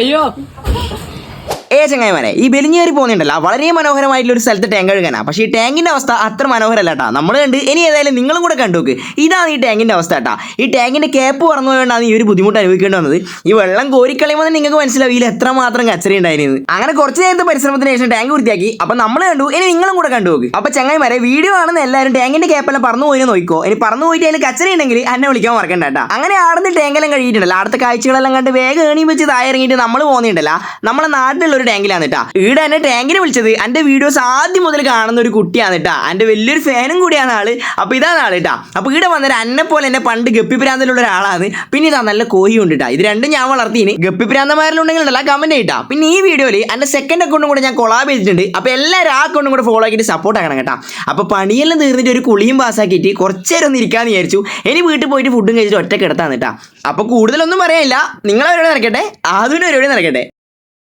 അയ്യോ ചങ്ങായിമാരെ ഈ ബെലിഞ്ഞേറി പോകുന്നുണ്ടല്ലോ വളരെ മനോഹരമായിട്ടുള്ള ഒരു സ്ഥലത്ത് ടാങ്ക് കഴുകാനാണ്. പക്ഷേ ഈ ടാങ്കിന്റെ അവസ്ഥ അത്ര മനോഹരമല്ല കേട്ടോ. നമ്മൾ കണ്ട് ഇനി ഏതായാലും നിങ്ങളും കൂടെ കണ്ടുനോക്ക്. ഇതാണ് ഈ ടാങ്കിന്റെ അവസ്ഥ കേട്ടോ. ഈ ടാങ്കിന്റെ ക്യാപ്പ് പറന്നു പോയതുകൊണ്ടാണ് ഈ ഒരു ബുദ്ധിമുട്ട് അനുഭവിക്കേണ്ടി വന്നത്. ഈ വെള്ളം കോരിക്കളയുമ്പോൾ നിങ്ങൾക്ക് മനസ്സിലാവും ഇതിൽ എത്രമാത്രം കച്ചറി ഉണ്ടായിരുന്നു. അങ്ങനെ കുറച്ച് നേരത്തെ പരിശ്രമത്തിന് ശേഷം ടാങ്ക് വൃത്തിയാക്കി. അപ്പം നമ്മൾ കണ്ടു, ഇനി നിങ്ങളും കൂടെ കണ്ടുനോക്ക്. അപ്പം ചങ്ങായിമാരെ വീഡിയോ ആണെന്ന് എല്ലാവരും ടാങ്കിന്റെ ക്യാപ്പെല്ലാം പറന്നു പോയി നോക്കിക്കോ. ഇനി പറന്നു പോയിട്ട് അതിൽ കച്ചറി ഉണ്ടെങ്കിൽ എന്നെ വിളിക്കാൻ മറക്കണ്ട കേട്ടോ. അങ്ങനെ ആടുന്ന് ടാങ്കെല്ലാം കഴിയിട്ടുണ്ടല്ലോ. അടുത്ത കാഴ്ചകളെല്ലാം കണ്ട് വേഗം ഏണി വെച്ച് താഴെ ഇറങ്ങിയിട്ട് നമ്മൾ പോകുന്നുണ്ടല്ലോ നമ്മളെ നാട്ടിലുള്ള ഒരു ടാങ്കിലാണ് കേട്ടോ. ഇവിടെ എന്നെ ടാങ്കിനെ വിളിച്ചത് എൻ്റെ വീഡിയോസ് ആദ്യം മുതൽ കാണുന്ന ഒരു കുട്ടിയാണ് കേട്ടോ. എൻ്റെ വലിയൊരു ഫാനും കൂടിയാണ് ആള്. അപ്പോൾ ഇതാണ് ആള് കേട്ടോ. അപ്പോൾ ഇവിടെ വന്നൊരു അന്നെ പോലെ എന്നെ പണ്ട് ഗപ്പി പ്രാന്തലുള്ള ഒരാളാണ്. പിന്നെ ഇതാ നല്ല കോഴി ഉണ്ട് കേട്ടോ. ഇത് രണ്ടും ഞാൻ വളർത്തിന്. ഗപ്പി പ്രാന്തമാരിലുണ്ടെങ്കിൽ ഉണ്ടല്ലോ കമന്റ് ചെയ്താ. പിന്നെ ഈ വീഡിയോയിൽ എൻ്റെ സെക്കൻഡ് അക്കൗണ്ടും കൂടെ ഞാൻ കൊളാബ് ചെയ്തിട്ടുണ്ട്. അപ്പോൾ എല്ലാവരും ആ അക്കൗണ്ടും കൂടെ ഫോളോ ആക്കിയിട്ട് സപ്പോർട്ട് ആക്കണം കേട്ടോ. അപ്പോൾ പണിയെല്ലാം തീർന്നിട്ട് ഒരു കുളിയും പാസ്സാക്കിയിട്ട് കുറച്ച് നേരം ഒന്ന് ഇരിക്കാന്ന് വിചാരിച്ചു. ഇനി വീട്ടിൽ പോയിട്ട് ഫുഡും കഴിച്ചിട്ട് ഒറ്റ കിടത്താണ് കേട്ടോ. അപ്പോൾ കൂടുതലൊന്നും പറയാനില്ല. നിങ്ങളവരോട് നടക്കട്ടെ, ആദ്യം അവരോട് നടക്കട്ടെ.